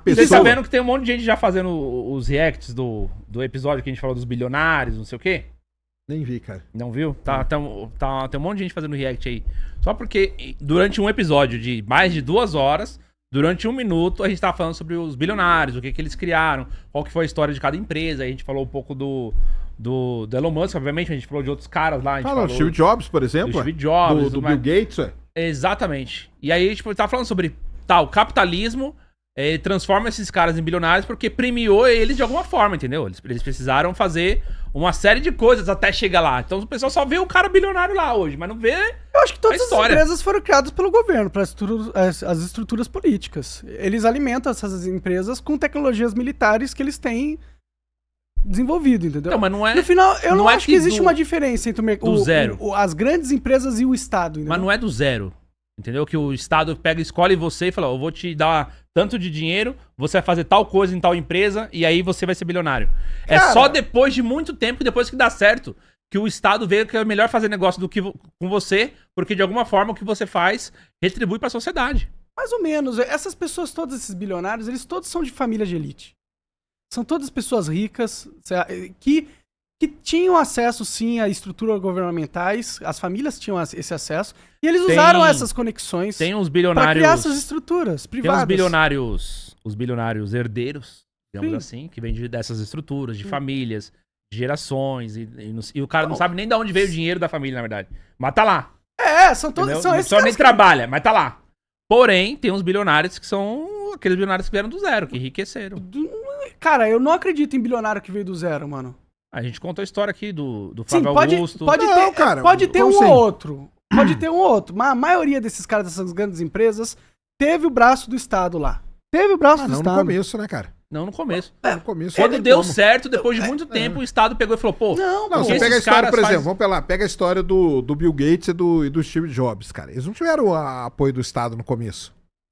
Vocês sabendo que tem um monte de gente já fazendo os reacts do episódio que a gente falou dos bilionários, não sei o quê? Nem vi, cara. Não viu? Tem um monte de gente fazendo react aí. Só porque durante um episódio de mais de 2 horas, durante 1 minuto, a gente tava falando sobre os bilionários, o que eles criaram, qual que foi a história de cada empresa. Aí a gente falou um pouco do Elon Musk, obviamente, a gente falou de outros caras lá. A gente falou do Steve Jobs, por exemplo. Do Steve Jobs. Do Bill Gates, Exatamente. E aí, tipo, tava falando sobre o capitalismo transforma esses caras em bilionários porque premiou eles de alguma forma, entendeu? Eles precisaram fazer uma série de coisas até chegar lá. Então o pessoal só vê o cara bilionário lá hoje, mas não vê Eu acho que todas as empresas foram criadas pelo governo, para as estruturas políticas. Eles alimentam essas empresas com tecnologias militares que eles têm desenvolvido, entendeu? Não, mas não é... No final, eu não acho que existe do- uma diferença entre do zero. as grandes empresas e o Estado, entendeu? Mas não é do zero. Entendeu? Que o Estado pega, escolhe você e fala, ó, eu vou te dar tanto de dinheiro, você vai fazer tal coisa em tal empresa e aí você vai ser bilionário. É Cara, só depois de muito tempo, depois que dá certo, que o Estado vê que é melhor fazer negócio do que com você, porque de alguma forma o que você faz retribui pra sociedade. mais ou menos. Essas pessoas, todos esses bilionários, eles todos são de família de elite. São todas pessoas ricas que tinham acesso, sim, a estruturas governamentais. As famílias tinham esse acesso. E eles usaram essas conexões Tem uns para bilionários... criar essas estruturas Tem privadas. os bilionários herdeiros, digamos assim, que vêm dessas estruturas, de famílias, de gerações, e o cara não sabe nem de onde veio o dinheiro da família, na verdade. Mas tá lá. São todos. Entendeu? São Não esses só nem caras trabalha, mas tá lá. Porém, tem uns bilionários que são aqueles bilionários que vieram do zero, que enriqueceram. Cara, eu não acredito em bilionário que veio do zero, mano. A gente contou a história aqui do Sim, Flávio pode Augusto. Não, cara, pode ter como um assim? ou outro. Pode ter um ou outro. Mas a maioria desses caras dessas grandes empresas teve o braço do Estado lá. Teve o braço do Não no Estado. começo, né, cara? Não, no começo. No começo. Quando não deu tem como. certo, depois de muito tempo, o Estado pegou e falou, pô... Não, Não, pô. você esses pega a história, caras por exemplo, fazem- vamos lá, pega a história do Bill Gates e do Steve Jobs, cara. Eles não tiveram o apoio do Estado no começo.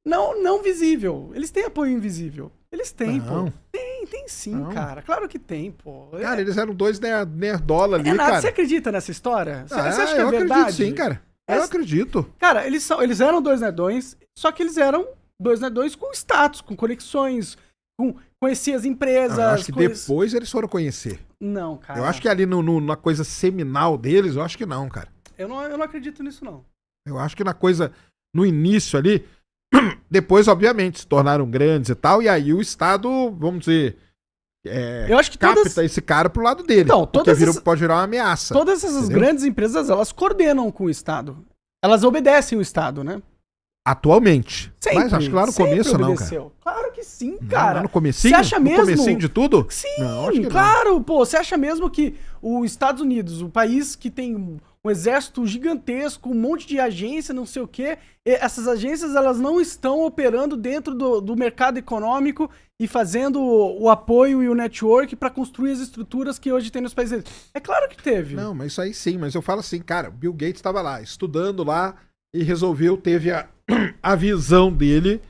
Não visível. Eles têm apoio invisível. Eles têm, Não. pô. Tem sim, Não. cara. Claro que tem, pô. Cara, eles eram 2 nerdola ali, Renato, cara. você acredita nessa história? Você Ah, acha que é eu verdade? acredito sim, cara. Eu Essa- acredito. Cara, eles eram 2 nerdões, só que eles eram 2 nerdões com status, com conexões, conhecia as empresas. Eu acho que depois eles foram conhecer. Não, cara. Eu acho que ali na coisa seminal deles, eu acho que não, cara. Eu não acredito nisso, não. Eu acho que na coisa, no início ali, depois, obviamente, se tornaram grandes e tal, e aí o Estado, vamos dizer, Eu acho que capta esse cara pro lado dele. Então, porque todas essas- pode virar uma ameaça. todas essas Entendeu? grandes empresas, elas coordenam com o Estado. Elas obedecem o Estado, né? Atualmente. Sempre, Mas acho que lá no sempre começo não, cara. obedeceu. Claro que sim, Não, cara. lá no comecinho? Você acha No mesmo? comecinho de tudo? Sim, Não, acho que não. claro, pô. Você acha mesmo que os Estados Unidos, o país que tem um exército gigantesco, um monte de agência, não sei o quê, essas agências elas não estão operando dentro do mercado econômico e fazendo o apoio e o network para construir as estruturas que hoje tem nos países deles? É claro que teve. Não, mas isso aí sim. Mas eu falo assim, cara, Bill Gates estava lá, estudando lá e resolveu, teve a visão dele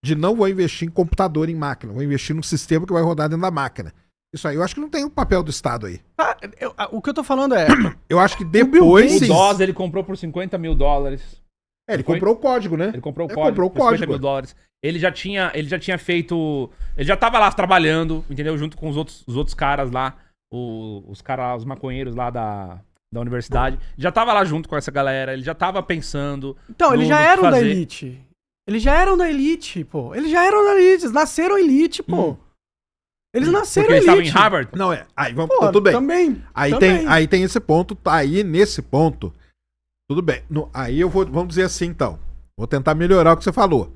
de não vou investir em computador, em máquina, vou investir num sistema que vai rodar dentro da máquina. Isso aí eu acho que não tem o papel do Estado aí. Ah, o que eu tô falando é... Eu acho que Bill depois... Gates- O DOS ele comprou por $50 mil. Ele comprou o código, né? Ele comprou o Ele código. comprou o por $50 código. mil. Ele já tinha feito... Ele já tava lá trabalhando, entendeu? Junto com os outros caras lá, os maconheiros lá da universidade. Já tava lá junto com essa galera, ele já tava pensando... Então, eles já no que eram da fazer. elite. Eles já eram da elite, pô. Eles já eram da elite. Eles nasceram elite, pô. Eles nasceram Porque eles elite. estavam em Harvard. Não, aí vamos... Pô, tudo bem. Também. Aí também. tem esse ponto, aí nesse ponto, tudo bem. Aí vamos dizer assim então, vou tentar melhorar o que você falou.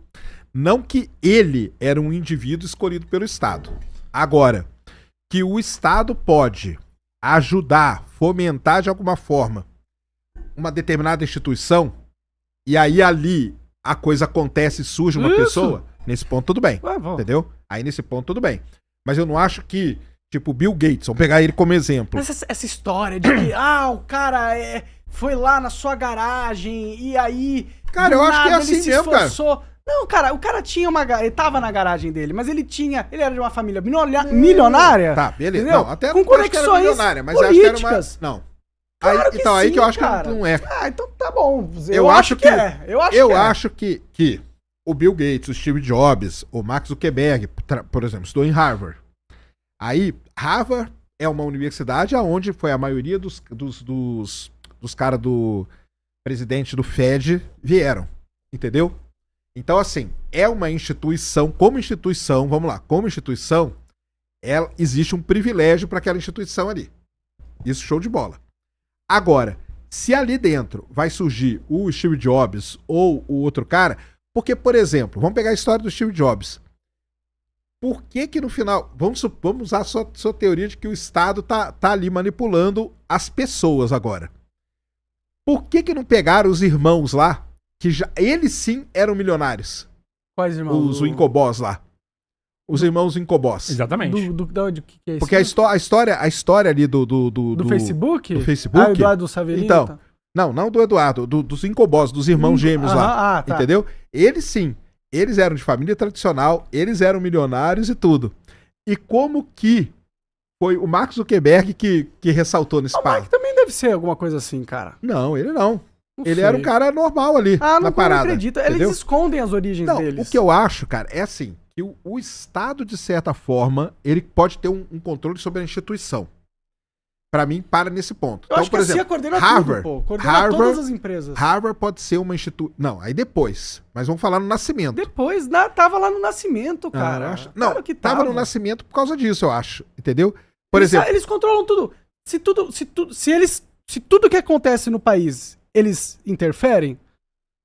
Não que ele era um indivíduo escolhido pelo Estado. Agora, que o Estado pode ajudar, fomentar de alguma forma uma determinada instituição, e aí ali a coisa acontece e surge uma Isso. pessoa, nesse ponto tudo bem. Ué, vamos. Entendeu? Aí nesse ponto tudo bem. Mas eu não acho que, tipo, Bill Gates, vamos pegar ele como exemplo. Mas essa história de que, o cara foi lá na sua garagem e aí. Cara, do eu acho que é nada ele assim se mesmo, cara. esforçou. Não, cara, o cara tinha ele tava na garagem dele, mas ele era de uma família milionária. Tá, beleza. Entendeu? Não, até com não acho que era conexões milionária, mas acho que era uma... políticas. Não. Claro Aí, que então, aí sim, que eu acho cara. que não é. Então tá bom. Eu acho que é. Eu acho que é. acho que o Bill Gates, o Steve Jobs, o Mark Zuckerberg, por exemplo, estudou em Harvard. Aí, Harvard é uma universidade onde foi a maioria dos caras do presidente do Fed vieram, entendeu? Então, assim, é uma instituição, como instituição, vamos lá, como instituição, existe um privilégio para aquela instituição ali. Isso, show de bola. Agora, se ali dentro vai surgir o Steve Jobs ou o outro cara, porque, por exemplo, vamos pegar a história do Steve Jobs. Por que no final... Vamos usar a sua teoria de que o Estado tá ali manipulando as pessoas agora. Por que não pegaram os irmãos lá, que já eles sim eram milionários? Quais irmãos? Os Incobós lá. Os irmãos Incobós. Exatamente. Do que é isso? Porque a história ali do Facebook? Do Facebook. Ah, Eduardo Savelino. Então, não do Eduardo, dos Incobós, dos irmãos gêmeos lá. Tá. Entendeu? Eles sim. Eles eram de família tradicional, eles eram milionários e tudo. E como que foi o Mark Zuckerberg que ressaltou nesse O pai? Mark também deve ser alguma coisa assim, cara. Não, ele não. Não Ele sei. era um cara normal ali na parada. Não acredito. Entendeu? Eles escondem as origens Não, deles. o que eu acho, cara, é assim, que o Estado, de certa forma, ele pode ter um controle sobre a instituição. Pra mim, para nesse ponto. Eu acho que a CIA coordena Harvard, tudo, pô. Coordena todas as empresas. Harvard pode ser uma instituição... Não, aí depois. Mas vamos falar no nascimento. Depois, tava lá no nascimento, cara. Eu acho... Não, Claro que tava no nascimento por causa disso, eu acho. Entendeu? Por exemplo... Eles controlam tudo. Se tudo que acontece no país, eles interferem,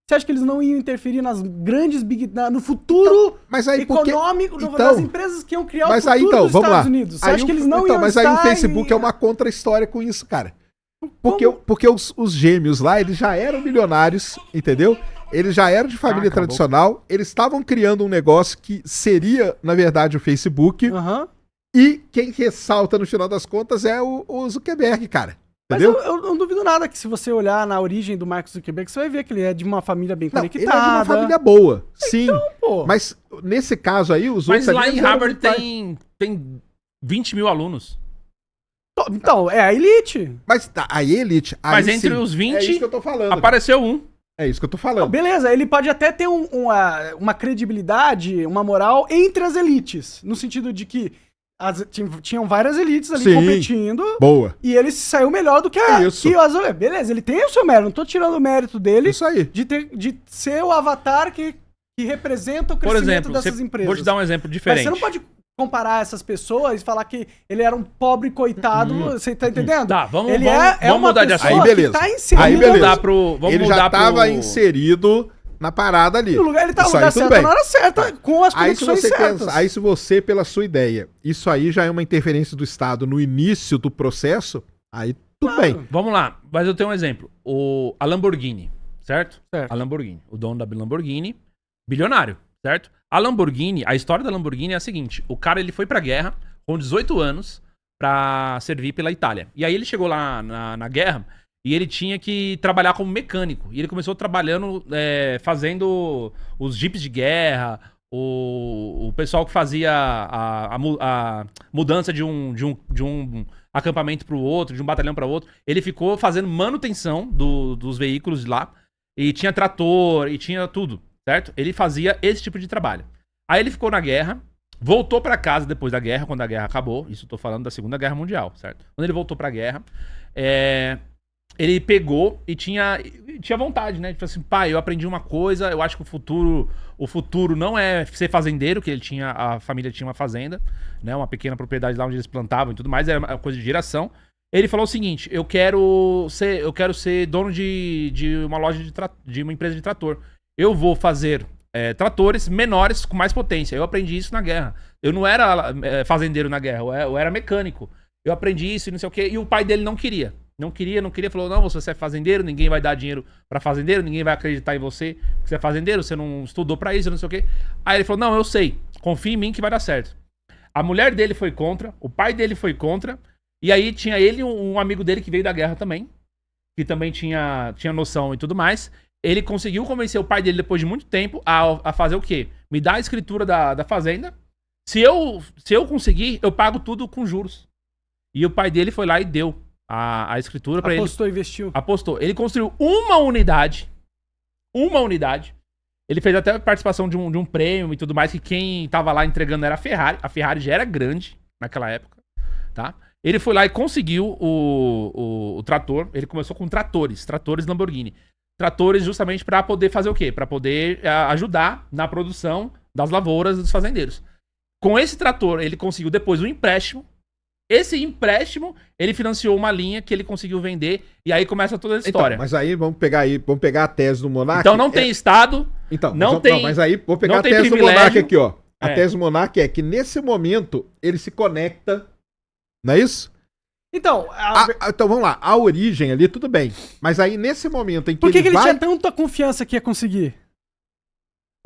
você acha que eles não iam interferir nas grandes no futuro mas aí, econômico das empresas que iam criar o mas futuro aí, então, dos vamos Estados lá. Unidos? Você Aí acha que eles não iam mas aí o estar Facebook é uma contra-história com isso, cara. Porque os gêmeos lá, eles já eram milionários, entendeu? Eles já eram de família tradicional, eles estavam criando um negócio que seria, na verdade, o Facebook. Aham. E quem ressalta, no final das contas, é o Zuckerberg, cara. Mas Entendeu? eu não duvido nada que se você olhar na origem do Mark Zuckerberg, você vai ver que ele é de uma família bem Não, conectada. ele é de uma família boa, sim. Pô. Mas nesse caso aí, os Mas outros... lá ali em eram Harvard muito tem 20 mil alunos. Então, é a elite. Mas a elite... aí Mas entre sim, os 20, é isso que eu tô falando. apareceu um. É isso que eu tô Não, falando. beleza, ele pode até ter uma credibilidade, uma moral entre as elites. No sentido de que tinham várias elites ali Sim. competindo. Boa. E ele se saiu melhor do que Isso. as. Beleza, ele tem o seu mérito. Não tô tirando o mérito dele Isso aí. de ser o avatar que representa o Por crescimento exemplo, dessas empresas. vou te dar um exemplo Mas diferente. você não pode comparar essas pessoas e falar que ele era um pobre coitado. Você tá entendendo? Tá, vamos uma mudar de pessoa assunto. Aí, beleza. que tá inserida Aí, beleza. Vamos Ele mudar já tava pro... inserido na parada ali. no lugar. Ele tá no Isso aí, lugar tudo certo bem. na hora certa, com as Aí se conexões você certas. pensa, aí se você, pela sua ideia, isso aí já é uma interferência do Estado no início do processo, aí tudo Claro. bem. Vamos lá, mas eu tenho um exemplo. A Lamborghini, certo? Certo. A Lamborghini. O dono da Lamborghini, bilionário, certo? A Lamborghini, a história da Lamborghini é a seguinte. O cara, ele foi pra guerra com 18 anos pra servir pela Itália. E aí ele chegou lá na guerra e ele tinha que trabalhar como mecânico. E ele começou trabalhando, fazendo os jipes de guerra, o pessoal que fazia a mudança de um acampamento pro outro, de um batalhão para outro. Ele ficou fazendo manutenção dos veículos de lá. E tinha trator, e tinha tudo, certo? Ele fazia esse tipo de trabalho. Aí ele ficou na guerra, voltou pra casa depois da guerra, quando a guerra acabou. Isso eu tô falando da Segunda Guerra Mundial, certo? Quando ele voltou pra guerra, ele pegou e tinha vontade, né? Tipo assim, pai, eu aprendi uma coisa, eu acho que o futuro não é ser fazendeiro, que a família tinha uma fazenda, né? Uma pequena propriedade lá onde eles plantavam e tudo mais, era uma coisa de geração. Ele falou o seguinte, eu quero ser dono de uma loja de uma empresa de trator. Eu vou fazer tratores menores com mais potência. Eu aprendi isso na guerra. Eu não era fazendeiro na guerra, eu era mecânico. Eu aprendi isso e não sei o quê. E o pai dele não queria. Não queria. Falou, não, você é fazendeiro, ninguém vai dar dinheiro pra fazendeiro, ninguém vai acreditar em você que você é fazendeiro, você não estudou pra isso, não sei o quê. Aí ele falou, não, eu sei. Confia em mim que vai dar certo. A mulher dele foi contra, o pai dele foi contra. E aí tinha ele e um amigo dele que veio da guerra também, que também tinha noção e tudo mais. Ele conseguiu convencer o pai dele, depois de muito tempo, a fazer o quê? Me dar a escritura da fazenda. Se eu conseguir, eu pago tudo com juros. E o pai dele foi lá e deu a escritura pra ele. Apostou, investiu. Apostou. Ele construiu uma unidade. Ele fez até a participação de um prêmio e tudo mais, que quem tava lá entregando era a Ferrari. A Ferrari já era grande naquela época, tá? Ele foi lá e conseguiu o trator. Ele começou com tratores Lamborghini. Tratores justamente para poder fazer o quê? Para poder ajudar na produção das lavouras dos fazendeiros. Com esse trator, ele conseguiu depois um empréstimo. Esse empréstimo, ele financiou uma linha que ele conseguiu vender, e aí começa toda a história. Então, mas aí vamos pegar a tese do Monark. Então não tem Estado, então, não tem. Mas aí vou pegar não a tem tese do privilégio. Monark aqui, ó. A tese do Monark é que nesse momento ele se conecta, não é isso? Então, Então vamos lá, a origem ali tudo bem, mas aí nesse momento em que por que ele vai... tinha tanta confiança que ia conseguir?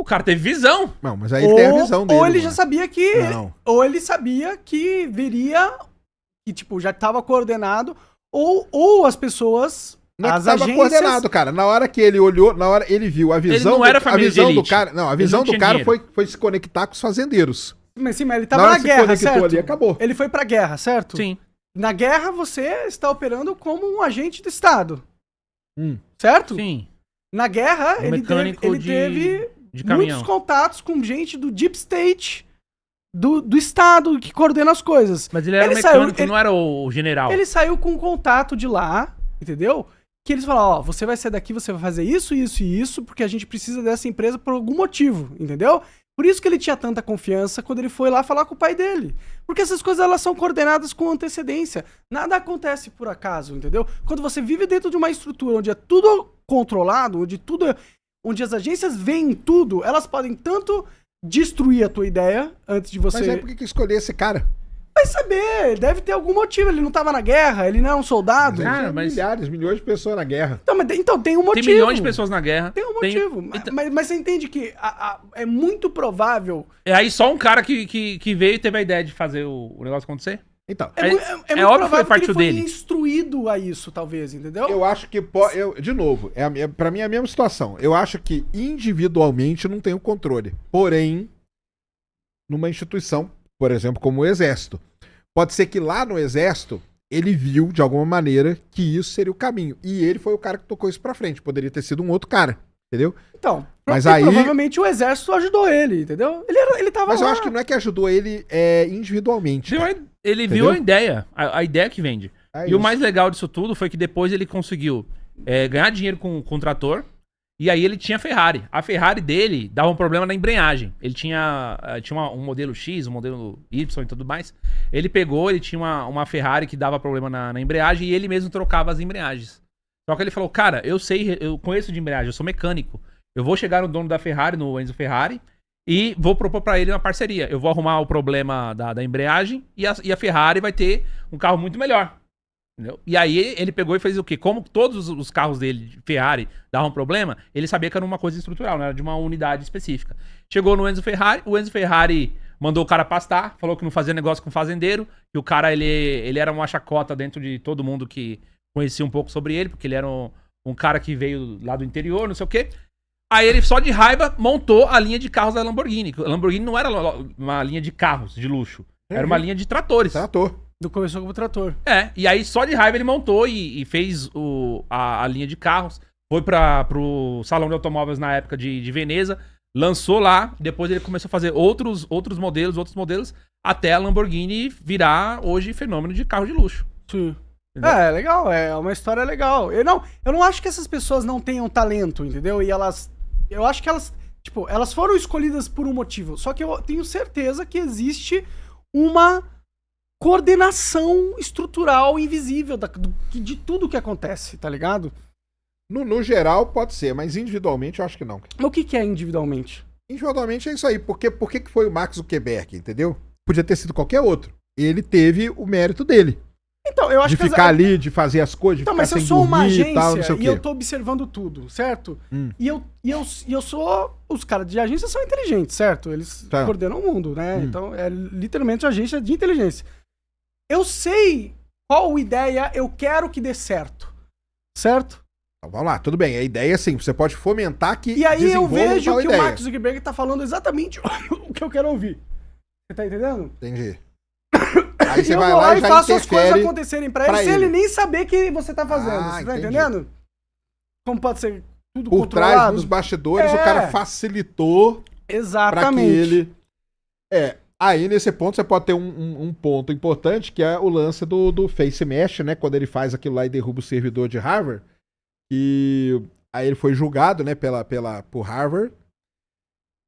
O cara teve visão. Não, mas aí ele tem a visão dele. Ou ele já mano. sabia que... Não. Ou ele sabia que viria... Que, tipo, já estava coordenado. Ou as pessoas... Não as estava agências... coordenado, cara. Na hora que ele olhou, na hora ele viu a visão... Ele não era a família visão de do elite. cara. Não, a Ele visão não do tinha cara dinheiro. foi se conectar com os fazendeiros. Mas sim, mas ele Na tava hora na que se guerra, conectou certo? ali, acabou. Ele foi pra guerra, certo? Sim. Na guerra, você está operando como um agente do Estado. Hum. Certo? Sim. Na guerra, Um ele mecânico teve de muitos caminhão. contatos com gente do Deep State, do Estado, que coordena as coisas. Mas ele era mecânico, não era o general. Ele saiu com um contato de lá, entendeu? Que eles falaram, ó, você vai sair daqui, você vai fazer isso, isso e isso, porque a gente precisa dessa empresa por algum motivo, entendeu? Por isso que ele tinha tanta confiança quando ele foi lá falar com o pai dele. Porque essas coisas, elas são coordenadas com antecedência. Nada acontece por acaso, entendeu? Quando você vive dentro de uma estrutura onde é tudo controlado, onde as agências veem tudo, elas podem tanto destruir a tua ideia antes de você... Mas aí por que escolher esse cara? Vai saber, deve ter algum motivo. Ele não tava na guerra, ele não era um soldado. Cara, Tinha mas- milhares, milhões de pessoas na guerra. Então tem um motivo. Tem milhões de pessoas na guerra. Tem um motivo. Mas você entende que é muito provável. É aí só um cara que veio e teve a ideia de fazer o negócio acontecer. Então, É, muito óbvio que foi provável que ele partiu foi dele. instruído a isso, talvez, entendeu? eu acho que... de novo, pra mim é a mesma situação. Eu acho que individualmente não tem o controle. Porém, numa instituição, por exemplo, como o Exército. Pode ser que lá no Exército, ele viu, de alguma maneira, que isso seria o caminho. E ele foi o cara que tocou isso pra frente. Poderia ter sido um outro cara, entendeu? Então, Mas e aí- provavelmente o exército ajudou ele, entendeu? Ele tava Mas eu lá. acho que não é que ajudou ele individualmente. Ele Entendeu? viu a ideia. A ideia que vende. É E o isso. mais legal disso tudo foi que depois ele conseguiu ganhar dinheiro com o trator. E aí ele tinha Ferrari. A Ferrari dele dava um problema na embreagem. Ele tinha um modelo X, um modelo Y e tudo mais. Ele tinha uma Ferrari que dava problema na embreagem e ele mesmo trocava as embreagens. Só que ele falou, cara, eu conheço de embreagem, eu sou mecânico. Eu vou chegar no dono da Ferrari, no Enzo Ferrari, e vou propor pra ele uma parceria. Eu vou arrumar o problema da embreagem e a Ferrari vai ter um carro muito melhor. Entendeu? E aí ele pegou e fez o quê? Como todos os carros dele, de Ferrari, davam problema, ele sabia que era uma coisa estrutural, não era de uma unidade específica. Chegou no Enzo Ferrari, o Enzo Ferrari mandou o cara pastar, falou que não fazia negócio com fazendeiro, que o cara, ele era uma chacota dentro de todo mundo que conhecia um pouco sobre ele, porque ele era um cara que veio lá do interior, não sei o quê. Aí ele, só de raiva, montou a linha de carros da Lamborghini. A Lamborghini não era uma linha de carros de luxo, era uma linha de tratores. Trator. Começou como trator. E aí só de raiva ele montou e fez a linha de carros. Foi pro salão de automóveis na época de Veneza, lançou lá, depois ele começou a fazer outros modelos, até a Lamborghini virar hoje fenômeno de carro de luxo. Sim. Entendeu? É legal, é uma história legal. Eu não acho que essas pessoas não tenham talento, entendeu? E eu acho que elas foram escolhidas por um motivo. Só que eu tenho certeza que existe uma coordenação estrutural invisível de tudo que acontece, tá ligado? No geral, pode ser, mas individualmente eu acho que não. Mas o que é individualmente? Individualmente é isso aí. Por que foi o Mark Zuckerberg, entendeu? Podia ter sido qualquer outro. Ele teve o mérito dele. Então, eu acho De ficar ali, de fazer as coisas, de Então, ficar mas se eu sem sou uma dormir agência e tal, não sei o e quê. eu tô observando tudo, certo? Hum. E eu sou... Os caras de agência são inteligentes, certo? Eles Tá. coordenam o mundo, né? Então, é literalmente uma agência de inteligência. Eu sei qual ideia eu quero que dê certo, certo? Então, vamos lá, tudo bem. A ideia é assim, você pode fomentar que E aí eu desenvolvam vejo tal que ideia. o Mark Zuckerberg tá falando exatamente o que eu quero ouvir. Você tá entendendo? Entendi. Aí você eu vai vou lá e e já faço as coisas interfere. acontecerem pra ele, pra sem ele ele. nem saber que você tá fazendo. Ah, Você tá entendi. entendendo? Como pode ser tudo por trás, controlado. nos bastidores, É. o cara facilitou pra que Exatamente. ele... Aí nesse ponto você pode ter um ponto importante, que é o lance do Face Mesh, né? Quando ele faz aquilo lá e derruba o servidor de Harvard. E aí ele foi julgado, né, por Harvard.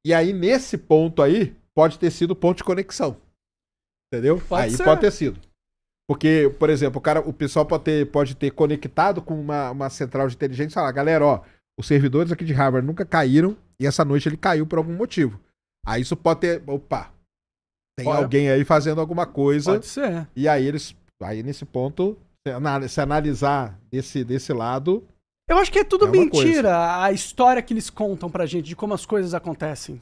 E aí nesse ponto aí, pode ter sido ponto de conexão. Entendeu? Pode ser. Pode ter sido. Porque, por exemplo, o pessoal pode ter conectado com uma central de inteligência e falar, galera, ó, os servidores aqui de Harvard nunca caíram e essa noite ele caiu por algum motivo. Aí isso pode ter... Opa! Tem alguém aí fazendo alguma coisa. Pode ser. E aí aí nesse ponto, se analisar desse lado... Eu acho que é tudo É uma mentira a história que eles contam pra gente de como as coisas acontecem.